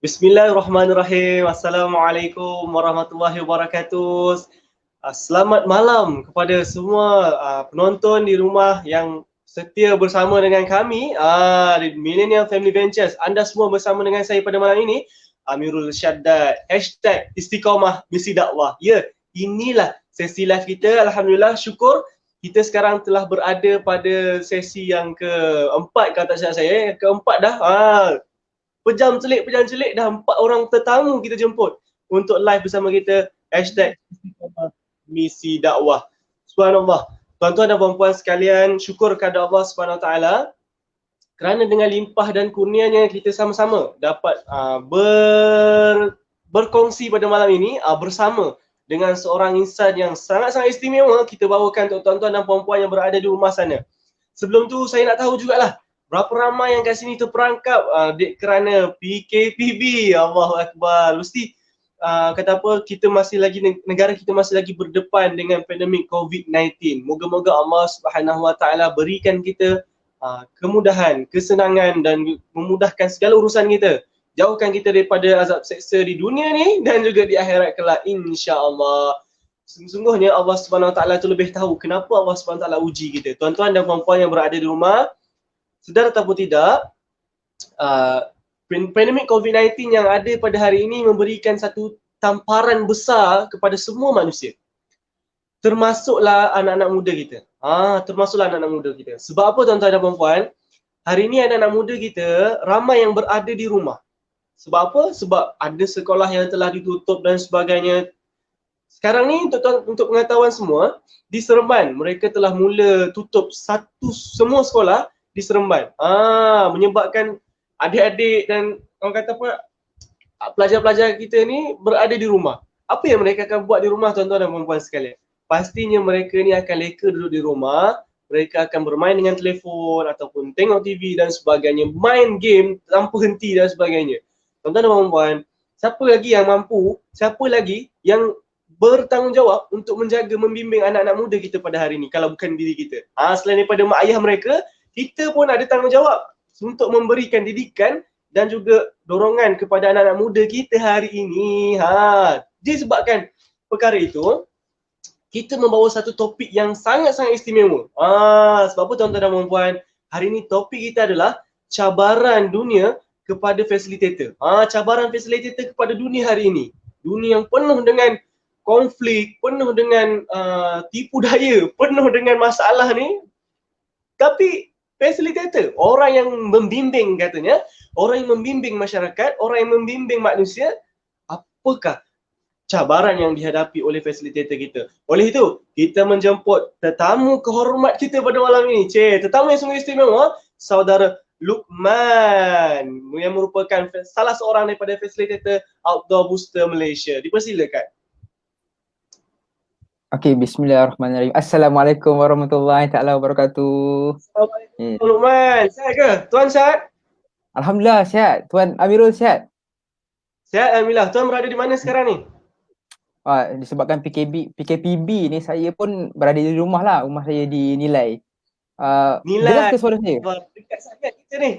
Bismillahirrahmanirrahim. Assalamualaikum warahmatullahi wabarakatuh. Selamat malam kepada semua penonton di rumah yang setia bersama dengan kami di Millennial Family Ventures. Anda semua bersama dengan saya pada malam ini, Amirul Syaddad. #Istiqamah Misi Dakwah. Ya, inilah sesi live kita. Alhamdulillah, syukur kita sekarang telah berada pada sesi yang keempat, kata saya. Keempat dah. Pejam celik dah 4 orang tetamu kita jemput untuk live bersama kita. #Misi Dakwah. Subhanallah. Tuan-tuan dan puan-puan sekalian, syukur kepada Allah Subhanahu Wa Taala kerana dengan limpah dan kurnianya kita sama-sama dapat berkongsi pada malam ini bersama dengan seorang insan yang sangat-sangat istimewa kita bawakan untuk tuan-tuan dan puan-puan yang berada di rumah sana. Sebelum tu saya nak tahu jugalah berapa ramai yang kat sini terperangkap kerana PKPB. Allahu Akbar. Mesti kata apa, kita masih lagi, negara kita masih lagi berdepan dengan pandemik COVID-19. Moga-moga Allah Subhanahu Wa Taala berikan kita kemudahan, kesenangan dan memudahkan segala urusan kita. Jauhkan kita daripada azab seksa di dunia ni dan juga di akhirat kelak, insya-Allah. Sungguhnya Allah Subhanahu Wa Taala tu lebih tahu kenapa Allah Subhanahu Wa Taala uji kita. Tuan-tuan dan puan-puan yang berada di rumah, sedar ataupun tidak, pandemik COVID-19 yang ada pada hari ini memberikan satu tamparan besar kepada semua manusia. Termasuklah anak-anak muda kita. Termasuklah anak-anak muda kita. Sebab apa tuan-tuan dan puan-puan? Hari ini anak-anak muda kita ramai yang berada di rumah. Sebab apa? Sebab ada sekolah yang telah ditutup dan sebagainya. Sekarang ni untuk pengetahuan semua, di Seremban mereka telah mula tutup semua sekolah di Seremban. Menyebabkan adik-adik dan orang kata apa, pelajar-pelajar kita ni berada di rumah. Apa yang mereka akan buat di rumah, tuan-tuan dan puan-puan sekalian? Pastinya mereka ni akan leka duduk di rumah, mereka akan bermain dengan telefon ataupun tengok TV dan sebagainya, main game tanpa henti dan sebagainya. Tuan-tuan dan puan-puan, siapa lagi yang mampu, siapa lagi yang bertanggungjawab untuk menjaga, membimbing anak-anak muda kita pada hari ini kalau bukan diri kita? Selain daripada mak ayah mereka, kita pun ada tanggungjawab untuk memberikan didikan dan juga dorongan kepada anak-anak muda kita hari ini. Disebabkan perkara itu, kita membawa satu topik yang sangat-sangat istimewa. Sebab apa tuan-tuan dan puan-puan? Hari ini topik kita adalah cabaran dunia kepada facilitator. Cabaran facilitator kepada dunia hari ini. Dunia yang penuh dengan konflik, penuh dengan tipu daya, penuh dengan masalah ni. Tapi facilitator, orang yang membimbing katanya, orang yang membimbing masyarakat, orang yang membimbing manusia, apakah cabaran yang dihadapi oleh facilitator kita? Oleh itu, kita menjemput tetamu kehormat kita pada malam ini. Tetamu yang sungguh istimewa, saudara Luqman yang merupakan salah seorang daripada facilitator Outdoor Booster Malaysia. Dipersilakan. Okey, bismillahirrahmanirrahim. Assalamualaikum warahmatullahi taala wabarakatuh. Assalamualaikum Luqman. Sihat ke? Tuan sihat? Alhamdulillah sihat. Tuan Amirul sihat? Sihat, alhamdulillah. Tuan berada di mana sekarang ni? Disebabkan PKPB ni saya pun berada di rumah lah. Rumah saya di Nilai. Nilai. Jelas ke suara saya? Dekat sangat kita ni.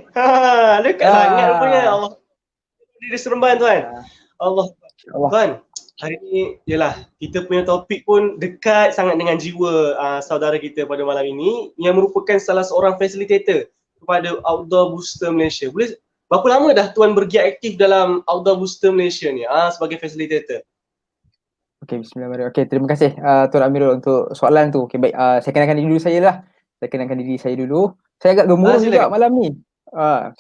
Dekat sangat rupanya. Allah. Di Seremban tuan. Allah. Tuan, hari ni yalah, kita punya topik pun dekat sangat dengan jiwa saudara kita pada malam ini yang merupakan salah seorang facilitator kepada Outdoor Booster Malaysia. Berapa lama dah tuan bergiat aktif dalam Outdoor Booster Malaysia ni sebagai facilitator? Okey, bismillahirrahmanirrahim. Okey, terima kasih Tuan Amirul untuk soalan tu. Okey, baik. Saya kenalkan diri saya lah. Saya agak gemuruh juga malam ni.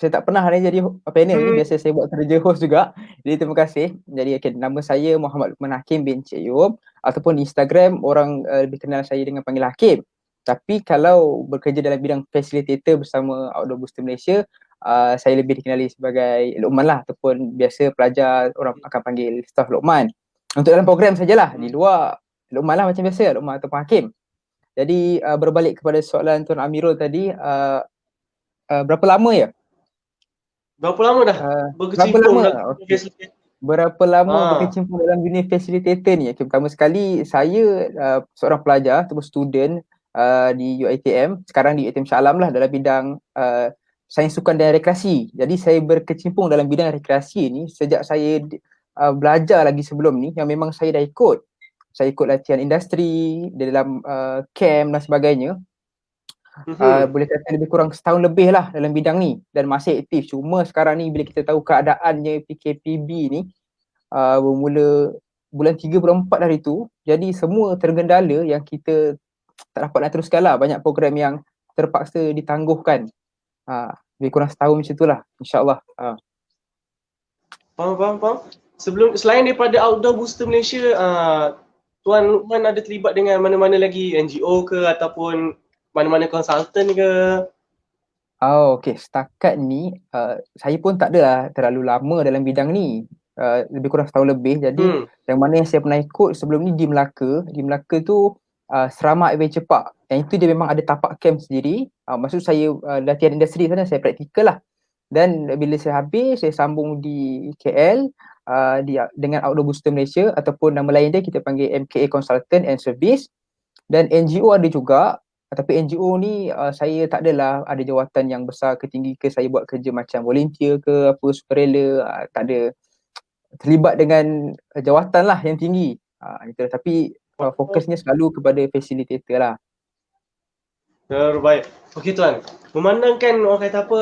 Saya tak pernah jadi panel ni, biasa saya buat kerja host juga. Jadi terima kasih. Jadi nama saya Muhammad Luqman Hakim bin Cik Yub, ataupun di Instagram orang lebih kenal saya dengan panggil Hakim. Tapi kalau bekerja dalam bidang facilitator bersama Outdoor Booster Malaysia, saya lebih dikenali sebagai Luqman lah, ataupun biasa pelajar orang akan panggil staff Luqman. Untuk dalam program sajalah, di luar Luqman lah macam biasa, Luqman ataupun Hakim. Jadi berbalik kepada soalan Tuan Amirul tadi, berapa lama ya? Berapa lama dah berapa lama berkecimpung dalam dunia facilitator ni? Okay, pertama sekali saya seorang pelajar ataupun student di UiTM, sekarang di UiTM Shah Alam lah, dalam bidang sains sukan dan rekreasi. Jadi saya berkecimpung dalam bidang rekreasi ni sejak saya belajar lagi sebelum ni, yang memang saya dah ikut. Saya ikut latihan industri dalam camp dan sebagainya. Boleh kata lebih kurang setahun lebih lah dalam bidang ni dan masih aktif. Cuma sekarang ni bila kita tahu keadaannya PKPB ni bermula bulan 3 bulan 4 hari tu, jadi semua tergendala yang kita tak dapat nak teruskan lah. Banyak program yang terpaksa ditangguhkan. Lebih kurang setahun macam tu lah, insyaAllah. Faham. Selain daripada Outdoor Booster Malaysia, Tuan Lukman ada terlibat dengan mana-mana lagi NGO ke ataupun mana-mana konsultan ke? Okay. Setakat ni saya pun tak adalah terlalu lama dalam bidang ni. Lebih kurang setahun lebih. Jadi yang mana yang saya pernah ikut sebelum ni di Melaka. Di Melaka tu Serama Adventure Park. Yang itu dia memang ada tapak camp sendiri. Maksud saya latihan industri sana saya praktikal lah. Dan bila saya habis, saya sambung di KL dengan Outdoor Booster Malaysia, ataupun nama lain dia kita panggil MKA Consultant and Service. Dan NGO ada juga, tapi NGO ni saya tak adalah ada jawatan yang besar ke tinggi ke, saya buat kerja macam volunteer ke apa, sukarela, tak ada terlibat dengan jawatan lah yang tinggi. Tapi fokusnya selalu kepada facilitator lah. Terbaik. Okey Tuan, memandangkan orang kata apa,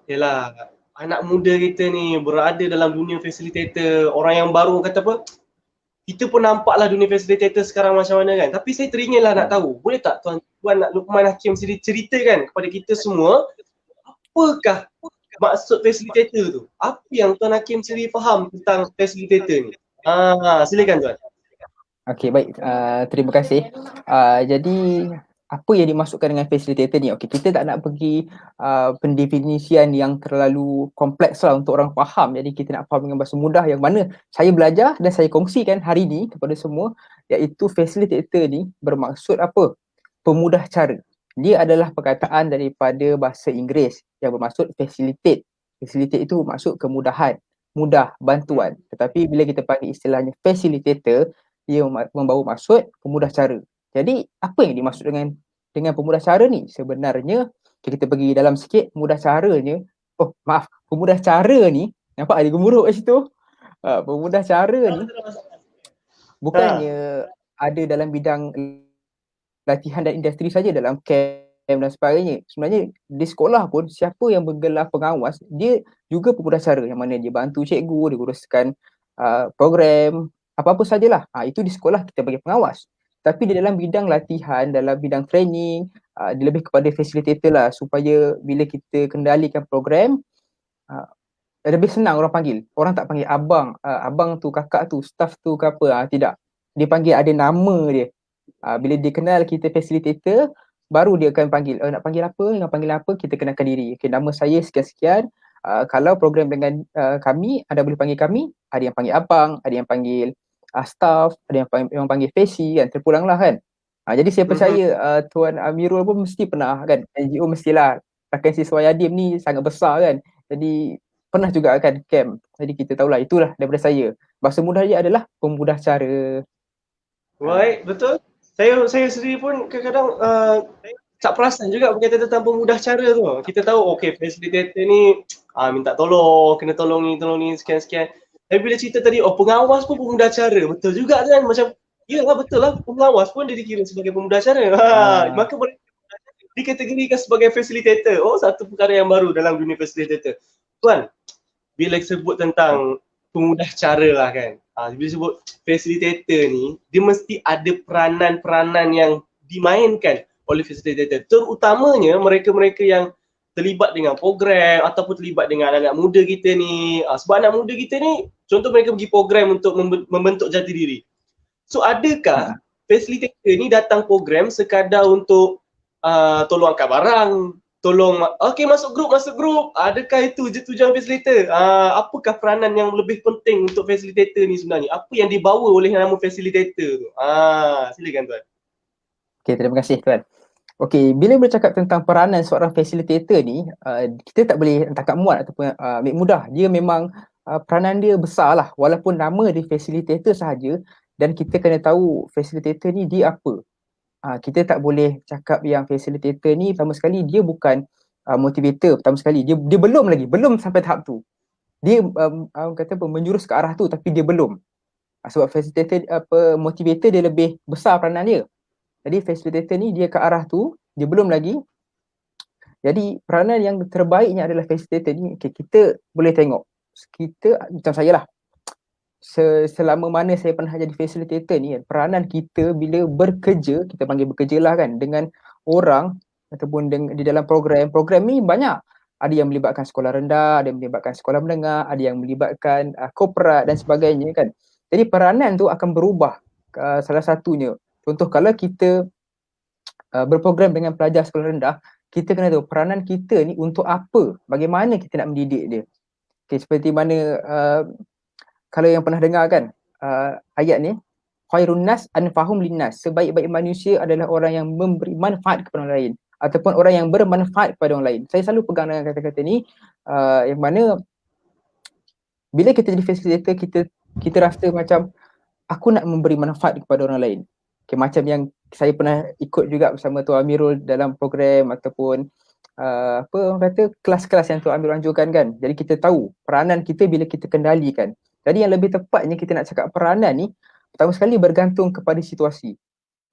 yalah anak muda kita ni berada dalam dunia facilitator, orang yang baru kata apa, kita pun nampaklah dunia facilitator sekarang macam mana kan. Tapi saya teringinlah nak tahu, boleh tak Tuan Lukman Hakim sendiri ceritakan kepada kita semua, apakah maksud facilitator tu? Apa yang Tuan Hakim sendiri faham tentang facilitator ni? Silakan Tuan. Okey, baik. Terima kasih. Jadi apa yang dimasukkan dengan facilitator ni? Okey, kita tak nak pergi pendefinisian yang terlalu kompleks lah untuk orang faham. Jadi kita nak faham dengan bahasa mudah yang mana saya belajar dan saya kongsikan hari ni kepada semua, iaitu facilitator ni bermaksud apa? Pemudah cara. Dia adalah perkataan daripada bahasa Inggeris yang bermaksud facilitate. Facilitate itu maksud kemudahan, mudah, bantuan. Tetapi bila kita panggil istilahnya facilitator, ia membawa maksud pemudah cara. Jadi apa yang dimaksud dengan pemudah cara ni? Sebenarnya kita pergi dalam sikit, pemudah caranya, pemudah cara ni, nampak ada gemuruh kat situ. Pemudah cara ni bukannya ada dalam bidang latihan dan industri saja, dalam camp dan sebagainya. Sebenarnya di sekolah pun siapa yang bergelar pengawas, dia juga pemudah cara, yang mana dia bantu cikgu, dia uruskan program, apa-apa sajalah. Itu di sekolah kita bagi pengawas. Tapi di dalam bidang latihan, dalam bidang training, dia lebih kepada facilitator lah, supaya bila kita kendalikan program, lebih senang orang panggil. Orang tak panggil abang, abang tu, kakak tu, staff tu ke apa, tidak. Dia panggil ada nama dia. Bila dia kenal kita facilitator, baru dia akan panggil, nak panggil apa, kita kenalkan diri. Okay, nama saya sekian-sekian. Kalau program dengan kami, anda boleh panggil kami. Ada yang panggil abang, ada yang panggil staff, ada yang panggil Fesi kan, terpulang lah kan. Jadi saya percaya Tuan Amirul pun mesti pernah kan, NGO mestilah. Rakan si Suayadim ni sangat besar kan. Jadi pernah juga kan camp. Jadi kita tahulah, itulah daripada saya. Bahasa mudah dia adalah pemudah cara. Baik, betul. Saya sendiri pun kadang-kadang tak perasan juga berkaitan tentang pemudah cara tu. Kita tahu okey facilitator ni minta tolong, kena tolong ni sekian-sekian. Tapi bila cerita tadi, pengawas pun pemudah cara. Betul juga kan, macam yalah betul lah, pengawas pun dia dikira sebagai pemudah cara. Maka boleh dikategorikan sebagai facilitator. Satu perkara yang baru dalam dunia facilitator. Tuan, bila sebut tentang pemudah cara lah kan, bila sebut facilitator ni, dia mesti ada peranan-peranan yang dimainkan oleh facilitator. Terutamanya mereka-mereka yang terlibat dengan program ataupun terlibat dengan anak-anak muda kita ni. Sebab anak muda kita ni, contoh mereka pergi program untuk membentuk jati diri. So adakah facilitator ni datang program sekadar untuk tolong angkat barang, tolong masuk grup. Adakah itu je tujuan facilitator? Apakah peranan yang lebih penting untuk facilitator ni sebenarnya? Apa yang dibawa oleh nama facilitator tu? Silakan Tuan. Okay, terima kasih Tuan. Okay, bila bercakap tentang peranan seorang facilitator ni, kita tak boleh tangkap muat ataupun ambil mudah. Dia memang peranan dia besar lah, walaupun nama dia facilitator sahaja, dan kita kena tahu facilitator ni dia apa. Kita tak boleh cakap yang facilitator ni sama sekali dia bukan motivator pertama sekali. Dia belum sampai tahap tu. Dia kata apa, menjurus ke arah tu tapi dia belum. Sebab facilitator motivator dia lebih besar peranan dia. Jadi facilitator ni dia ke arah tu, dia belum lagi. Jadi peranan yang terbaiknya adalah facilitator ni. Okay, kita boleh tengok, kita macam saya lah, selama mana saya pernah jadi facilitator ni, peranan kita bila bekerja, kita panggil bekerja lah kan, dengan orang ataupun di dalam program ni banyak. Ada yang melibatkan sekolah rendah, ada yang melibatkan sekolah menengah, ada yang melibatkan korporat dan sebagainya kan. Jadi peranan tu akan berubah. Salah satunya, contoh kalau kita berprogram dengan pelajar sekolah rendah, kita kena tahu peranan kita ni untuk apa, bagaimana kita nak mendidik dia. Okay, seperti mana kalau yang pernah dengar kan ayat ni, khairun nas anfahum linnas, sebaik-baik manusia adalah orang yang memberi manfaat kepada orang lain ataupun orang yang bermanfaat kepada orang lain. Saya selalu pegang dengan kata-kata ni, yang mana bila kita jadi facilitator, kita rasa macam aku nak memberi manfaat kepada orang lain. Okay, macam yang saya pernah ikut juga bersama Tuan Amirul dalam program ataupun apa orang kata, kelas-kelas yang Tuan Amirul anjurkan kan. Jadi kita tahu peranan kita bila kita kendalikan. Jadi yang lebih tepatnya kita nak cakap peranan ni, pertama sekali bergantung kepada situasi.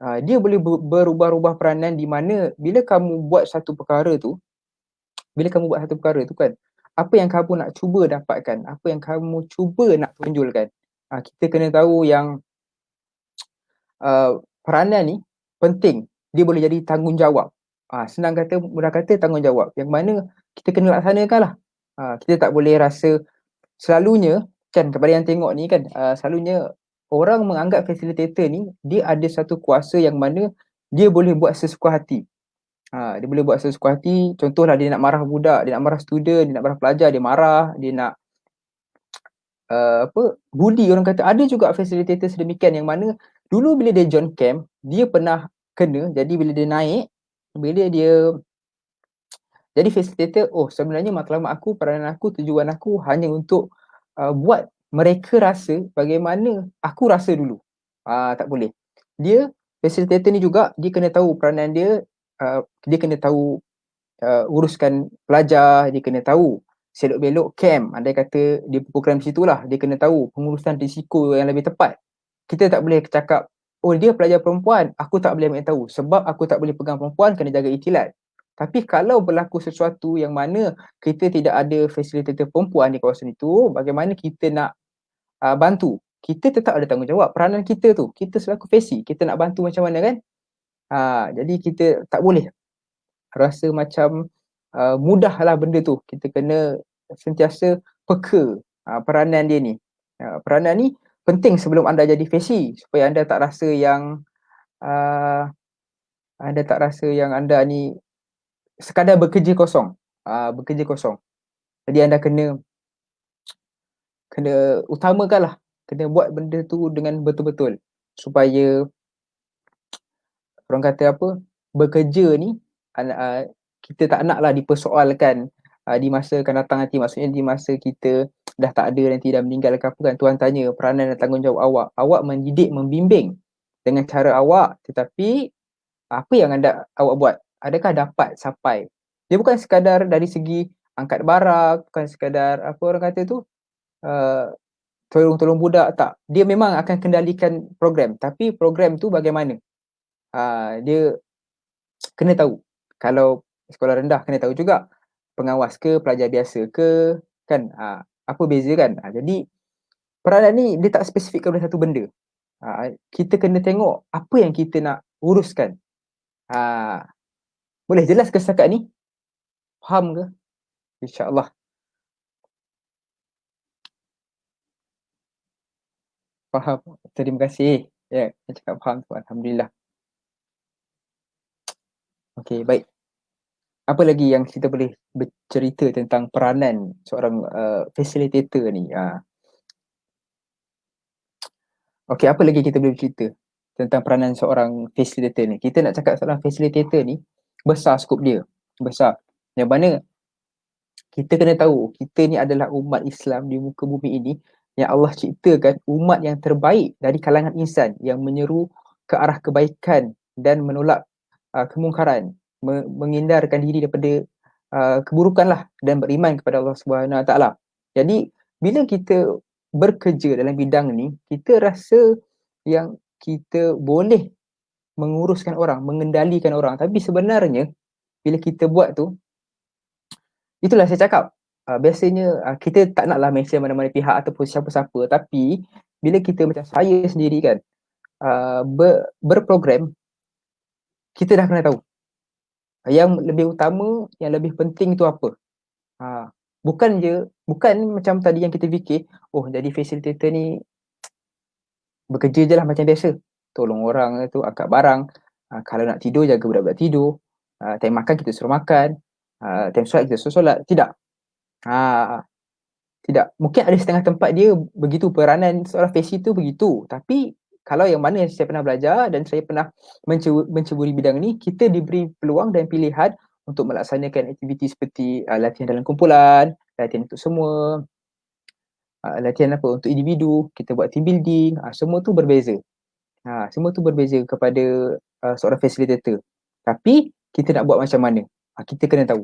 Dia boleh berubah-ubah peranan di mana bila kamu buat satu perkara tu kan, apa yang kamu nak cuba dapatkan, apa yang kamu cuba nak tunjulkan. Kita kena tahu yang peranan ni penting, dia boleh jadi tanggungjawab. Senang kata, mudah kata tanggungjawab, yang mana kita kena laksanakan lah. Kita tak boleh rasa, selalunya kan kepada yang tengok ni kan, selalunya orang menganggap facilitator ni dia ada satu kuasa yang mana dia boleh buat sesuka hati. Dia boleh buat sesuka hati. Contohlah dia nak marah budak, dia nak marah student, dia nak marah pelajar, dia marah, dia nak bully orang kata. Ada juga facilitator sedemikian yang mana dulu bila dia join camp, dia pernah kena. Jadi bila dia naik, bila dia jadi facilitator, sebenarnya matlamat aku, peranan aku, tujuan aku hanya untuk buat mereka rasa bagaimana aku rasa dulu. Tak boleh. Dia facilitator ni juga, dia kena tahu peranan dia, dia kena tahu uruskan pelajar, dia kena tahu selok-belok camp, andai kata dia program di situlah, dia kena tahu pengurusan risiko yang lebih tepat. Kita tak boleh cakap, dia pelajar perempuan, aku tak boleh ambil tahu sebab aku tak boleh pegang perempuan, kena jaga ikhtilat. Tapi kalau berlaku sesuatu yang mana kita tidak ada facilitator perempuan di kawasan itu, bagaimana kita nak bantu? Kita tetap ada tanggungjawab. Peranan kita tu, kita selaku faci, kita nak bantu macam mana kan? Jadi kita tak boleh rasa macam mudahlah benda tu. Kita kena sentiasa peka peranan dia ni. Peranan ni penting sebelum anda jadi faci, supaya anda tak rasa yang anda ni sekadar bekerja kosong. Jadi anda kena utamakanlah, kena buat benda tu dengan betul-betul supaya orang kata apa, bekerja ni kita tak naklah dipersoalkan di masa akan datang nanti. Maksudnya di masa kita dah tak ada nanti, dah meninggal ke apa kan, Tuhan tanya peranan dan tanggungjawab awak mendidik, membimbing dengan cara awak, tetapi apa yang awak buat, adakah dapat sampai? Dia bukan sekadar dari segi angkat barang, bukan sekadar apa orang kata tu tolong budak, tak. Dia memang akan kendalikan program, tapi program tu bagaimana? Dia kena tahu. Kalau sekolah rendah kena tahu juga pengawas ke, pelajar biasa ke, kan? Apa beza kan? Jadi peranan ni dia tak spesifik kepada satu benda. Kita kena tengok apa yang kita nak uruskan. Boleh jelas ke setakat ni? Faham ke? InsyaAllah. Faham. Terima kasih. Ya, saya cakap faham tu. Alhamdulillah. Okey, baik. Apa lagi yang kita boleh bercerita tentang peranan seorang facilitator ni? Okey, apa lagi kita boleh cerita tentang peranan seorang facilitator ni? Kita nak cakap seorang facilitator ni besar skop dia. Besar. Yang mana kita kena tahu, kita ni adalah umat Islam di muka bumi ini yang Allah ciptakan umat yang terbaik dari kalangan insan, yang menyeru ke arah kebaikan dan menolak kemungkaran, menghindarkan diri daripada keburukan lah dan beriman kepada Allah Subhanahu Wa Taala. Jadi bila kita bekerja dalam bidang ni, kita rasa yang kita boleh menguruskan orang, mengendalikan orang. Tapi sebenarnya bila kita buat tu, itulah saya cakap. Biasanya kita tak naklah mention mana-mana pihak ataupun siapa-siapa, tapi bila kita macam saya sendiri kan berprogram, kita dah kena tahu yang lebih utama, yang lebih penting tu apa. Bukan macam tadi yang kita fikir, oh jadi facilitator ni bekerja je lah macam biasa, tolong orang tu angkat barang, kalau nak tidur jaga budak-budak tidur, time makan kita suruh makan, time solat kita suruh solat. Tidak. Tidak. Mungkin ada setengah tempat dia begitu, peranan seorang faci tu begitu. Tapi kalau yang mana saya pernah belajar dan saya pernah menceburi bidang ni, kita diberi peluang dan pilihan untuk melaksanakan aktiviti seperti latihan dalam kumpulan, latihan untuk semua, latihan apa untuk individu, kita buat team building, semua tu berbeza. Semua tu berbeza kepada seorang facilitator. Tapi kita nak buat macam mana? Kita kena tahu.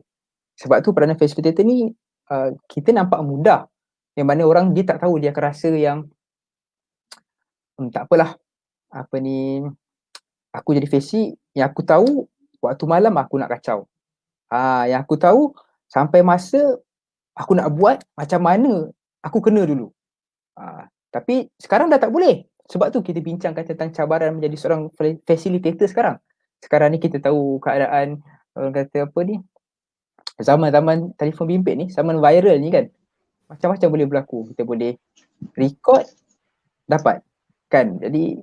Sebab tu peranan facilitator ni kita nampak mudah. Yang mana orang dia tak tahu, dia akan rasa yang tak apalah, apa ni, aku jadi faci, yang aku tahu waktu malam aku nak kacau. Yang aku tahu sampai masa aku nak buat macam mana aku kena dulu. Tapi sekarang dah tak boleh. Sebab tu kita bincangkan tentang cabaran menjadi seorang facilitator sekarang. Sekarang ni kita tahu keadaan, orang kata apa ni, zaman-zaman telefon bimbit ni, zaman viral ni kan, macam-macam boleh berlaku. Kita boleh record, dapat kan. Jadi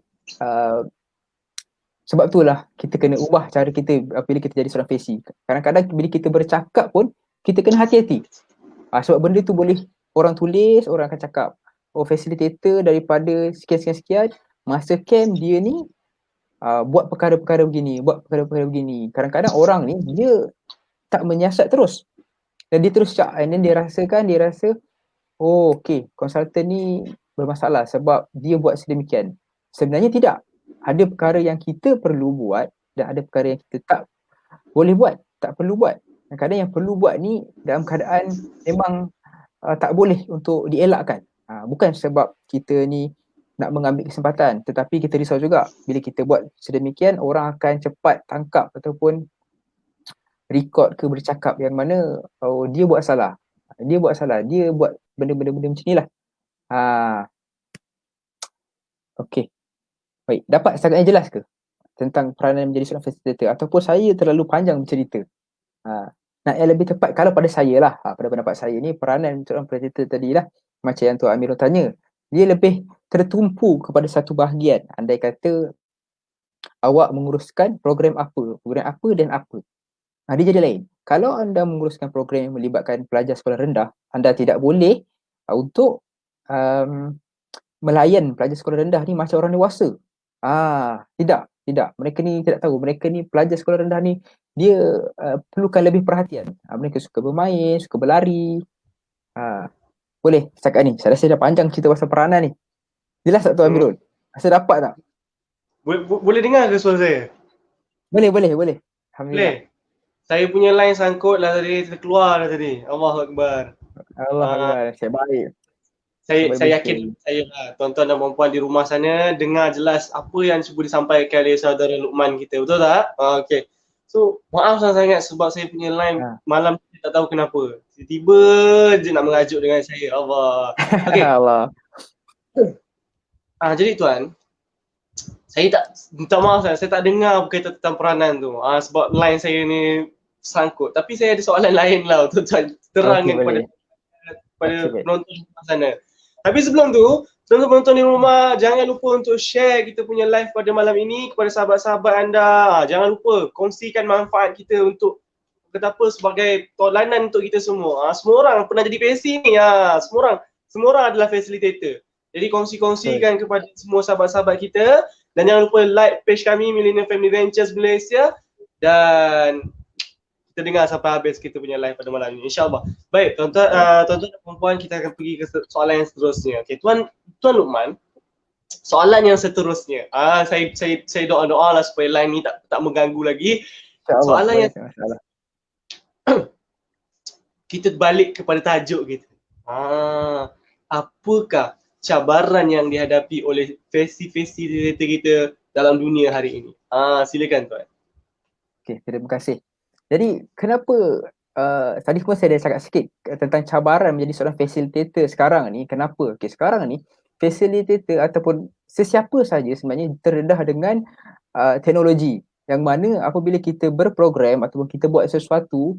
sebab itulah kita kena ubah cara kita bila kita jadi seorang faci. Kadang-kadang bila kita bercakap pun kita kena hati-hati. Sebab benda tu boleh orang tulis, orang akan cakap, oh facilitator daripada sekian-sekian, masa camp dia ni buat perkara-perkara begini, buat perkara-perkara begini. Kadang-kadang orang ni dia tak menyiasat terus. Dan dia terus cak, and then dia rasa, oh okey, konsultan ni bermasalah sebab dia buat sedemikian. Sebenarnya tidak. Ada perkara yang kita perlu buat dan ada perkara yang kita tak boleh buat, tak perlu buat. Kadang-kadang yang perlu buat ni dalam keadaan memang tak boleh untuk dielakkan. Bukan sebab kita ni nak mengambil kesempatan, tetapi kita risau juga bila kita buat sedemikian, orang akan cepat tangkap ataupun record ke bercakap yang mana dia buat salah, dia buat benda-benda macam ni lah. Okey, baik, dapat sangatnya jelas ke tentang peranan menjadi seorang facilitator, ataupun saya terlalu panjang bercerita? Nak yang lebih tepat, kalau pada saya lah, pada pendapat saya ni, peranan seorang facilitator tadi lah, macam yang Tuan Amirul tanya, dia lebih tertumpu kepada satu bahagian. Andai kata awak menguruskan program apa dan apa, dia jadi lain. Kalau anda menguruskan program yang melibatkan pelajar sekolah rendah, anda tidak boleh untuk melayan pelajar sekolah rendah ni macam orang dewasa. Tidak. Mereka ni tidak tahu. Mereka ni pelajar sekolah rendah ni, dia perlukan lebih perhatian. Mereka suka bermain, suka berlari. Boleh setakat ni. Saya rasa dah panjang cerita pasal peranan ni. Jelas tak Tuan Amirul? Rasa dapat tak? Boleh dengar ke suara saya? Boleh. Alhamdulillah. Boleh. Saya punya line sangkut lah tadi, terkeluar lah tadi. Allahu Akbar. Allah Akbar. Saya baik. Saya yakin tuan-tuan dan puan-puan di rumah sana dengar jelas apa yang cuba disampaikan oleh saudara Luqman kita. Betul tak? Okey. So, maaf sangat sebab saya punya line malam ni tak tahu kenapa. Tiba-tiba je nak mengajuk dengan saya. Allah. Okey. Allah. Jadi tuan, saya tak, minta maaf saya tak dengar berkaitan tentang peranan tu. Sebab line saya ni sangkut. Tapi saya ada soalan lain lah untuk terangkan kepada penonton di rumah sana. Tapi sebelum tu, penonton di rumah, jangan lupa untuk share kita punya live pada malam ini kepada sahabat-sahabat anda. Jangan lupa kongsikan manfaat kita untuk kata apa, sebagai tolanan untuk kita semua. Semua orang pernah jadi faci ni. Semua orang adalah facilitator. Jadi kongsi-kongsikan kepada semua sahabat-sahabat kita. Dan jangan lupa like page kami, Millennium Family Ventures Malaysia. Dan kita dengar sampai habis kita punya live pada malam ini, insyaAllah. Baik, tuan-tuan dan puan-puan, kita akan pergi ke soalan yang seterusnya. Okay, Tuan Luqman, soalan yang seterusnya. Saya doa-doa lah supaya line ni tak mengganggu lagi. Soalan yang kita balik kepada tajuk kita. Apakah cabaran yang dihadapi oleh fasilitator kita dalam dunia hari ini? Silakan tuan. Okay, terima kasih. Jadi kenapa tadi pun saya dah cakap sikit tentang cabaran menjadi seorang facilitator sekarang ni. Kenapa? Okay, sekarang ni facilitator ataupun sesiapa saja sebenarnya terdedah dengan teknologi, yang mana apabila kita berprogram ataupun kita buat sesuatu,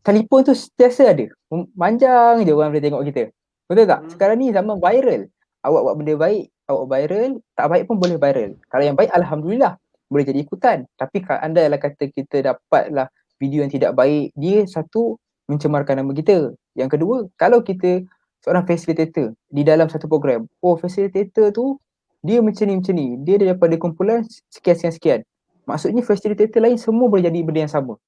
telefon tu sentiasa ada. Manjang je orang boleh tengok kita. Betul tak? Sekarang ni zaman viral. Awak buat benda baik, awak viral. Tak baik pun boleh viral. Kalau yang baik, Alhamdulillah, boleh jadi ikutan. Tapi andai lah kata kita dapatlah video yang tidak baik, dia satu, mencemarkan nama kita. Yang kedua, kalau kita seorang facilitator di dalam satu program, facilitator tu dia macam ni, dia daripada kumpulan sekian. Maksudnya facilitator lain semua boleh jadi benda yang sama.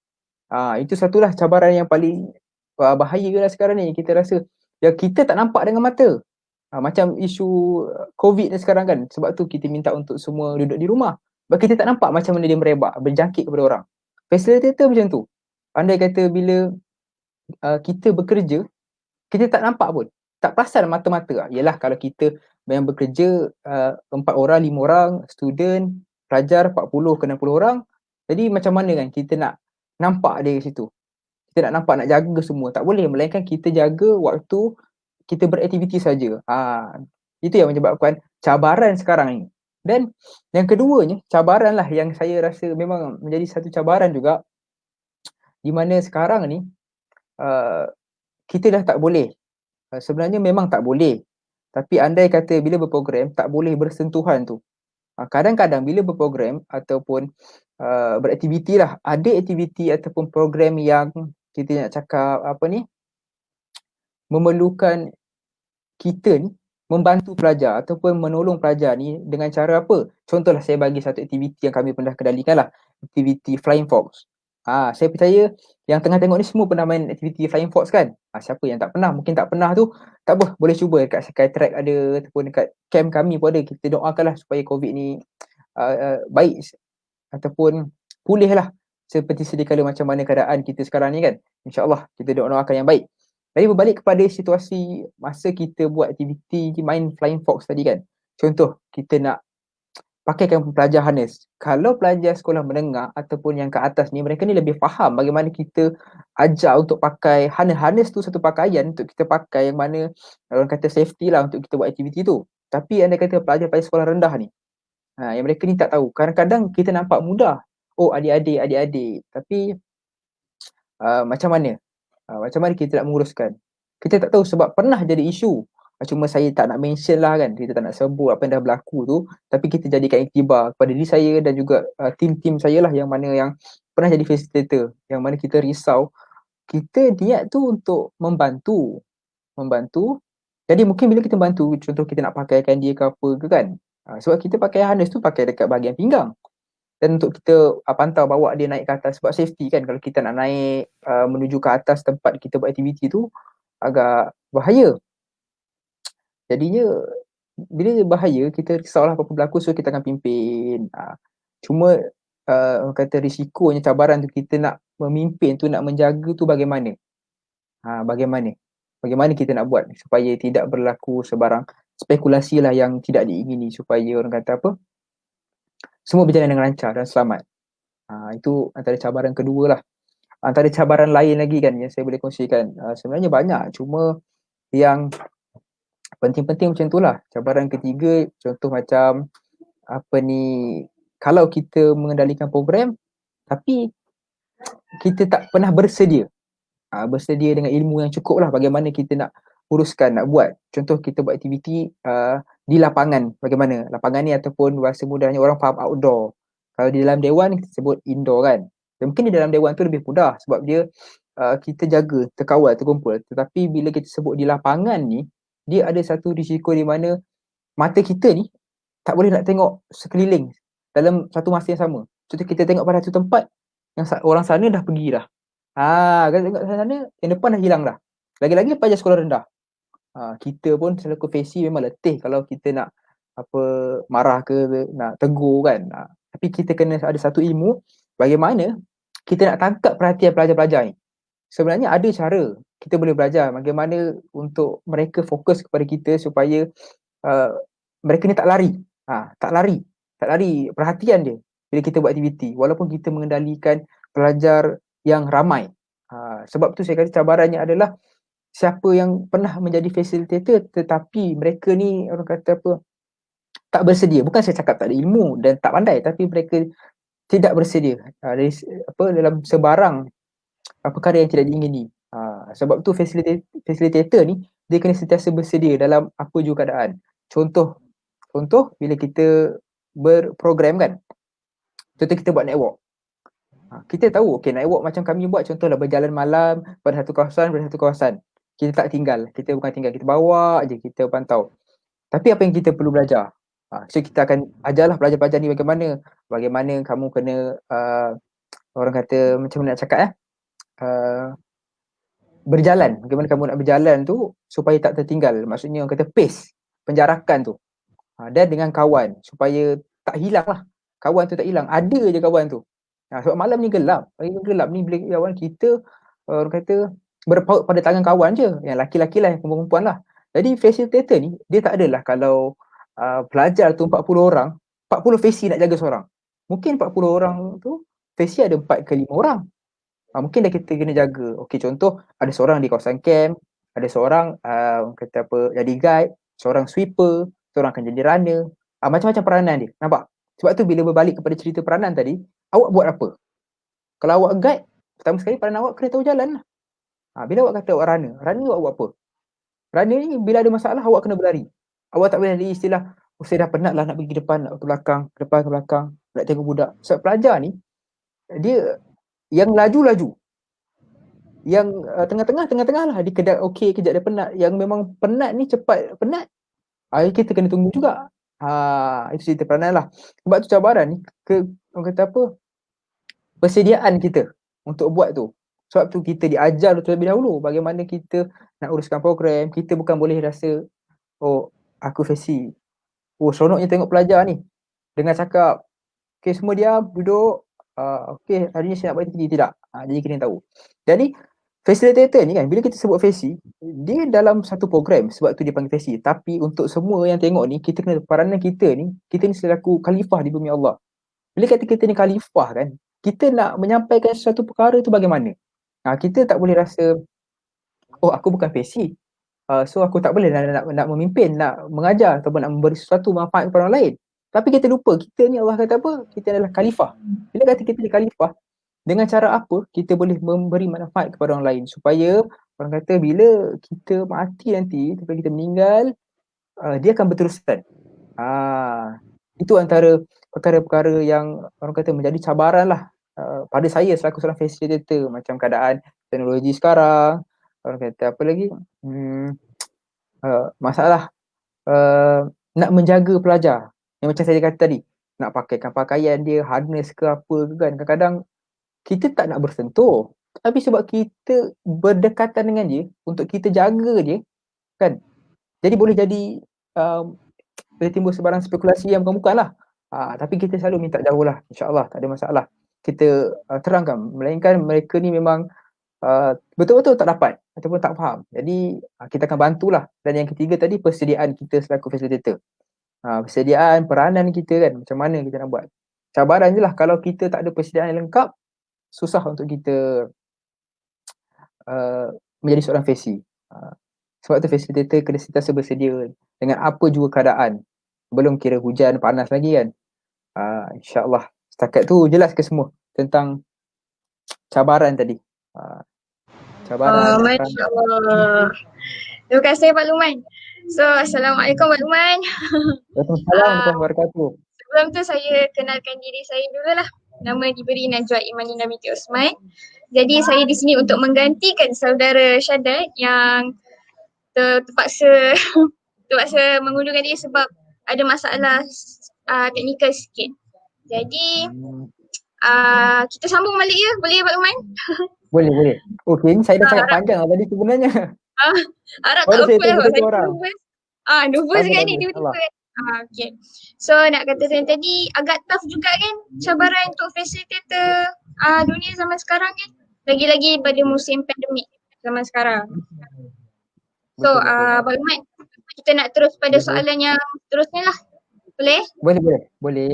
Itu satulah cabaran yang paling bahaya lah sekarang ni. Kita rasa yang kita tak nampak dengan mata. Macam isu COVID ni sekarang kan. Sebab tu kita minta untuk semua duduk di rumah. Sebab kita tak nampak macam mana dia merebak, berjangkit kepada orang. Facilitator macam tu. Andai kata bila kita bekerja, kita tak nampak pun. Tak perasan mata-mata. Yelah kalau kita yang bekerja 4 orang, 5 orang, student, pelajar 40 ke 60 orang. Jadi macam mana kan kita nak nampak dia di situ. Kita nak nampak, nak jaga semua. Tak boleh. Melainkan kita jaga waktu kita beraktiviti saja. Itu yang menyebabkan cabaran sekarang ni. Dan yang keduanya, cabaran lah yang saya rasa memang menjadi satu cabaran juga, di mana sekarang ni kita dah tak boleh. Sebenarnya memang tak boleh. Tapi andai kata bila berprogram, tak boleh bersentuhan tu. Kadang-kadang bila berprogram ataupun beraktiviti lah, ada aktiviti ataupun program yang kita nak cakap memerlukan kita ni membantu pelajar ataupun menolong pelajar ni dengan cara apa? Contohlah saya bagi satu aktiviti yang kami pernah kendalikan lah, aktiviti Flying Fox. Saya percaya yang tengah tengok ni semua pernah main aktiviti Flying Fox kan? Siapa yang tak pernah, mungkin tak pernah tu, tak apa, boleh cuba dekat Skytrack ada ataupun dekat camp kami pun ada. Kita doakanlah supaya COVID ni baik ataupun pulih lah seperti sedia kala macam mana keadaan kita sekarang ni kan. InsyaAllah kita doakan yang baik. Jadi berbalik kepada situasi masa kita buat aktiviti main Flying Fox tadi kan. Contoh, kita nak pakaikan pelajar harness. Kalau pelajar sekolah menengah ataupun yang ke atas ni, mereka ni lebih faham bagaimana kita ajar untuk pakai harness tu, satu pakaian untuk kita pakai yang mana orang kata safety lah untuk kita buat aktiviti tu. Tapi anda kata pelajar pada sekolah rendah ni, yang mereka ni tak tahu. Kadang-kadang kita nampak mudah. Adik-adik. Tapi macam mana? Macam mana kita nak menguruskan? Kita tak tahu sebab pernah jadi isu. Cuma saya tak nak mention lah kan. Kita tak nak sebut apa yang dah berlaku tu. Tapi kita jadikan iktibar kepada diri saya dan juga tim-tim saya lah yang mana yang pernah jadi facilitator. Yang mana kita risau. Kita niat tu untuk membantu. Jadi mungkin bila kita bantu, contoh kita nak pakaikan dia ke apa ke kan. Sebab kita pakai harness tu pakai dekat bahagian pinggang. Dan untuk kita pantau bawa dia naik ke atas sebab safety kan. Kalau kita nak naik menuju ke atas tempat kita buat aktiviti tu agak bahaya. Jadinya bila bahaya kita risaulah apa-apa berlaku, so kita akan pimpin. Cuma orang kata risikonya, cabaran tu kita nak memimpin tu, nak menjaga tu bagaimana. Bagaimana kita nak buat supaya tidak berlaku sebarang spekulasi lah yang tidak diingini, supaya orang kata apa, semua berjalan dengan lancar dan selamat. Itu antara cabaran kedua lah. Antara cabaran lain lagi kan yang saya boleh kongsikan, sebenarnya banyak, cuma yang penting-penting macam tu lah. Cabaran ketiga, contoh macam kalau kita mengendalikan program tapi kita tak pernah bersedia dengan ilmu yang cukup lah, bagaimana kita nak uruskan, nak buat. Contoh kita buat aktiviti di lapangan, bagaimana lapangan ni, ataupun bahasa mudahnya orang faham outdoor. Kalau di dalam dewan kita sebut indoor kan. Dan mungkin di dalam dewan tu lebih mudah sebab dia kita jaga, terkawal, terkumpul. Tetapi bila kita sebut di lapangan ni, dia ada satu risiko di mana mata kita ni tak boleh nak tengok sekeliling dalam satu masa yang sama. Contoh kita tengok pada satu tempat, yang orang sana dah pergi dah. Kita tengok sana, yang depan dah hilang dah. Lagi-lagi pelajar sekolah rendah. Kita pun selaku FESI memang letih kalau kita nak marah ke, nak tegur kan. Tapi kita kena ada satu ilmu bagaimana kita nak tangkap perhatian pelajar-pelajar ni. sebenarnya ada cara kita boleh belajar bagaimana untuk mereka fokus kepada kita supaya mereka ni tak lari. Tak lari perhatian dia bila kita buat aktiviti walaupun kita mengendalikan pelajar yang ramai. Sebab tu saya kata cabarannya adalah siapa yang pernah menjadi facilitator tetapi mereka ni orang kata apa, tak bersedia. Bukan saya cakap tak ada ilmu dan tak pandai, tapi mereka tidak bersedia dari dalam sebarang perkara yang tidak diingini. Sebab tu facilitator ni dia kena sentiasa bersedia dalam apa jua keadaan. Contoh bila kita berprogram kan, contoh kita buat network. Kita tahu network macam kami buat, contohlah berjalan malam pada satu kawasan. Kita tak tinggal, kita bukan tinggal, kita bawa je, kita pantau. Tapi apa yang kita perlu belajar? So kita akan ajarlah pelajar-pelajar ni bagaimana kamu kena orang kata macam mana nak cakap berjalan, bagaimana kamu nak berjalan tu supaya tak tertinggal. Maksudnya orang kata pace, penjarakan tu. Dan dengan kawan supaya tak hilang lah. Kawan tu tak hilang, ada je kawan tu. Sebab malam ni gelap ni bila kawan kita orang kata berpaut pada tangan kawan je, yang laki-laki lah, yang perempuan lah. Jadi facilitator ni dia tak adalah kalau pelajar tu 40 orang, 40 faci nak jaga seorang. Mungkin 40 orang tu faci ada 4 ke 5 orang. Mungkin dah kita kena jaga. Okey, contoh ada seorang di kawasan camp, ada seorang kata apa jadi guide, seorang sweeper, seorang akan jadi runner. Macam-macam peranan dia. Nampak? Sebab tu bila berbalik kepada cerita peranan tadi, awak buat apa? Kalau awak guide, pertama sekali peranan awak kena tahu jalan lah. Bila awak kata awak runner awak buat apa? Runner ni bila ada masalah awak kena berlari. Awak tak boleh ada istilah, saya dah penat lah nak pergi depan, nak ke belakang, depan ke belakang, nak tengok budak. Sebab pelajar ni, dia yang laju-laju, yang tengah-tengah lah, dia kejap okey, kejap dia penat. Yang memang penat ni cepat penat, kita kena tunggu juga. Itu cerita peranan lah. Sebab tu cabaran ni, orang kata apa, persediaan kita untuk buat tu. Sebab tu kita diajar terlebih dahulu bagaimana kita nak uruskan program. Kita bukan boleh rasa, oh aku faci, oh seronoknya tengok pelajar ni, dengan cakap, okay semua diam, duduk, okay hari ni saya nak buat aktiviti, tidak. Jadi kena tahu. Jadi facilitator ni kan, bila kita sebut faci, dia dalam satu program, sebab tu dia panggil faci. Tapi untuk semua yang tengok ni, kita kena, peranan kita ni selaku khalifah di bumi Allah. Bila kata kita ni khalifah kan, kita nak menyampaikan sesuatu perkara tu bagaimana? Kita tak boleh rasa, oh aku bukan faci, so aku tak boleh nak memimpin, nak mengajar ataupun nak memberi sesuatu manfaat kepada orang lain. Tapi kita lupa, kita ni Allah kata apa? Kita adalah khalifah. Bila kata kita ni khalifah, dengan cara apa kita boleh memberi manfaat kepada orang lain, supaya orang kata bila kita mati nanti, bila kita meninggal, dia akan berterusan. Itu antara perkara-perkara yang orang kata menjadi cabaran lah pada saya selaku seorang facilitator. Macam keadaan teknologi sekarang, orang kata apa lagi, masalah nak menjaga pelajar yang macam saya kata tadi, nak pakaikan pakaian dia, harness ke apa ke kan, kadang-kadang kita tak nak bersentuh, tapi sebab kita berdekatan dengan dia untuk kita jaga dia kan, jadi boleh jadi boleh timbul sebarang spekulasi yang bukan-bukan lah. Tapi kita selalu minta jauh lah, insyaAllah tak ada masalah. Kita terangkan, melainkan mereka ni memang betul-betul tak dapat ataupun tak faham. Jadi kita akan bantulah. Dan yang ketiga tadi, persediaan kita selaku facilitator. Persediaan peranan kita kan, macam mana kita nak buat. Cabaran je lah, kalau kita tak ada persediaan yang lengkap, susah untuk kita menjadi seorang faci. Sebab tu facilitator kena sentiasa bersedia dengan apa jua keadaan. Belum kira hujan, panas lagi kan. InsyaAllah setakat tu jelas ke semua tentang cabaran tadi. Cabaran. Masya Allah. Terima kasih Pak Luman. So, Assalamualaikum Pak Luman. Waalaikumsalam warahmatullahi wabarakatuh. Sebelum tu saya kenalkan diri saya dulu lah. Nama diberi Najwa Imanina binti Osman. Jadi saya di sini untuk menggantikan saudara Syahdad yang terpaksa mengundurkan diri sebab ada masalah teknikal sikit. Jadi kita sambung balik ya, boleh Pak Luman? Boleh. Okay, ni saya dah sangat panjang tadi sebenarnya. Harap tak apa lah, saya nervous. Nervous kan ni tiba-tiba. Okay. So nak kata saya tadi agak tough juga kan cabaran untuk facilitator dunia zaman sekarang kan. Lagi-lagi pada musim pandemik zaman sekarang. So, Betul. Abang Ahmad, kita nak terus pada soalan yang seterusnya lah. Boleh? Boleh.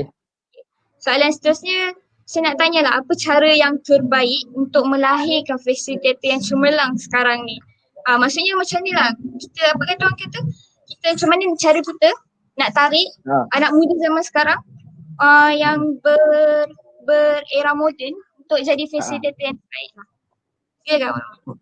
Soalan seterusnya, saya nak tanya lah, apa cara yang terbaik untuk melahirkan fasilitator yang cemerlang sekarang ni? Maksudnya macam ni lah, kita apa kata orang kata, kita macam mana cara kita nak tarik anak muda zaman sekarang yang berera moden untuk jadi fasilitator yang terbaik lah. Silakan Abang Ahmad.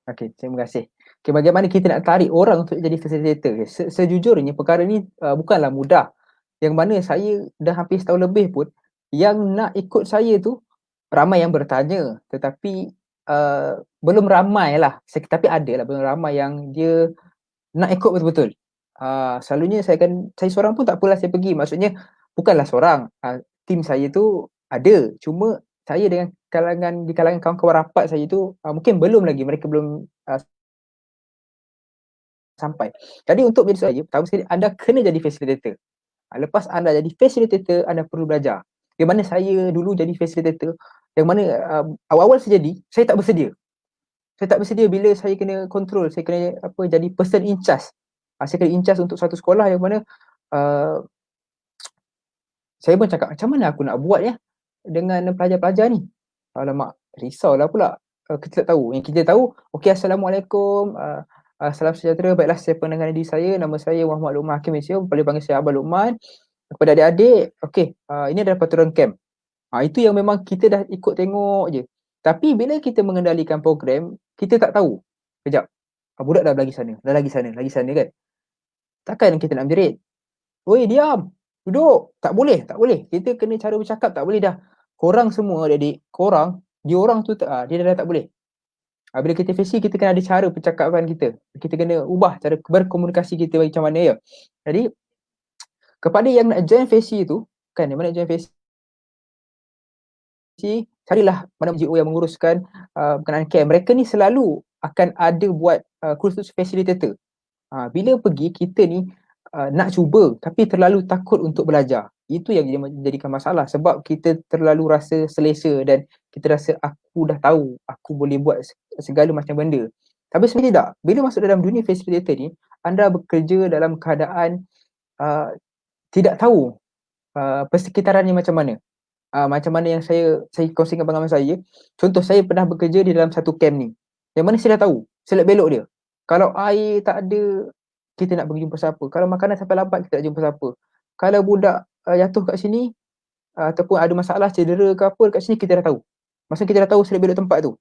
Okey, terima kasih. Okay, bagaimana kita nak tarik orang untuk jadi facilitator? Sejujurnya perkara ni bukanlah mudah. Yang mana saya dah hampir setahun lebih pun, yang nak ikut saya tu ramai yang bertanya, tetapi belum ramai lah. Tapi ada lah, belum ramai yang dia nak ikut betul-betul. Selalunya saya seorang pun tak apalah saya pergi. Maksudnya bukanlah seorang. Tim saya tu ada. Cuma saya dengan di kalangan kawan-kawan rapat saya tu mungkin belum lagi. Mereka belum sampai. Jadi untuk menjadi saya, pertama sekali anda kena jadi facilitator. Lepas anda jadi facilitator, anda perlu belajar. Yang mana saya dulu jadi facilitator, yang mana awal-awal saya jadi, saya tak bersedia. Saya tak bersedia bila saya kena control, saya kena jadi person in charge. Saya kena in charge untuk satu sekolah yang mana saya pun cakap, macam mana aku nak buat ya dengan pelajar-pelajar ni? Alamak, risaulah pula. Kita tak tahu. Yang kita tahu, okey, Assalamualaikum, salam sejahtera. Baiklah, saya pendengar diri saya. Nama saya Muhammad Luqman Hakim Malaysia. Boleh panggil saya Abang Luqman. Kepada adik-adik, okey, ini adalah peraturan camp. Itu yang memang kita dah ikut tengok je. Tapi bila kita mengendalikan program, kita tak tahu. Kejap, budak dah lagi sana kan. Takkan kita nak menjerit. Oi, diam. Duduk. Tak boleh. Kita kena cara bercakap, tak boleh dah. Korang semua adik-adik, diorang tu dia dah tak boleh. Bila kita face, kita kena ada cara percakapan kita. Kita kena ubah cara berkomunikasi kita macam mana ya. Jadi kepada yang nak join face tu, kan, yang mana join face, carilah mana NGO yang menguruskan berkenaan camp. Mereka ni selalu akan ada buat kursus facilitator. Bila pergi, kita ni nak cuba tapi terlalu takut untuk belajar. Itu yang menjadikan masalah sebab kita terlalu rasa selesa dan kita rasa aku dah tahu, aku boleh buat segala macam benda. Tapi sebenarnya tidak. Bila masuk dalam dunia facilitator ni, anda bekerja dalam keadaan tidak tahu persekitarannya macam mana. Macam mana yang saya kongsikan pengalaman saya. Contoh, saya pernah bekerja di dalam satu camp ni. Yang mana saya dah tahu selok belok dia. Kalau air tak ada, kita nak pergi jumpa siapa. Kalau makanan sampai lambat, kita nak jumpa siapa. Kalau budak jatuh kat sini ataupun ada masalah cedera ke apa kat sini, kita dah tahu. Maksudnya kita dah tahu selok belok tempat tu.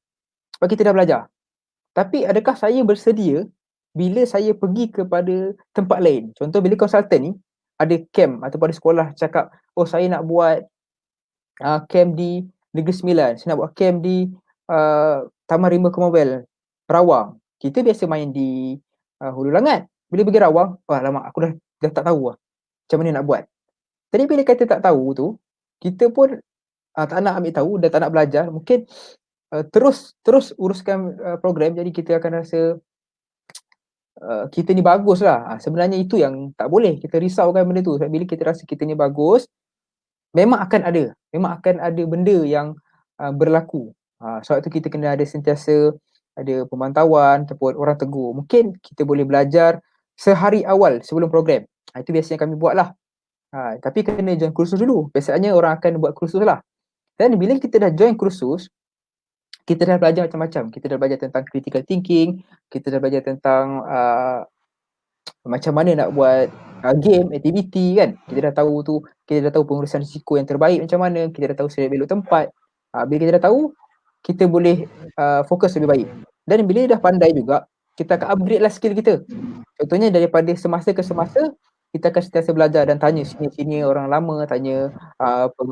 Sebab kita dah belajar. Tapi adakah saya bersedia bila saya pergi kepada tempat lain? Contoh, bila konsultan ni ada camp ataupun ada sekolah cakap, oh saya nak buat camp di Negeri Sembilan, saya nak buat camp di Taman Rimba Commonwealth, Rawang. Kita biasa main di Hulu Langat. Bila pergi Rawang, alamak, aku dah tak tahu macam mana nak buat. Jadi bila kata tak tahu tu, kita pun tak nak ambil tahu dan tak nak belajar. Mungkin terus uruskan program. Jadi kita akan rasa kita ni bagus lah. Sebenarnya itu yang tak boleh. Kita risaukan benda tu. Bila kita rasa kita ni bagus, memang akan ada benda yang berlaku. Sebab tu kita kena ada sentiasa ada pemantauan ataupun orang tegur. Mungkin kita boleh belajar sehari awal sebelum program. Itu biasanya kami buat lah. Tapi kena join kursus dulu. Biasanya orang akan buat kursus lah. Dan bila kita dah join kursus, kita dah belajar macam-macam. Kita dah belajar tentang critical thinking, kita dah belajar tentang macam mana nak buat game, aktiviti kan. Kita dah tahu pengurusan risiko yang terbaik macam mana, kita dah tahu selok belok tempat. Bila kita dah tahu, kita boleh fokus lebih baik. Dan bila dah pandai juga, kita akan upgrade lah skill kita. Contohnya daripada semasa ke semasa, kita akan sentiasa belajar dan tanya senior-senior orang lama, tanya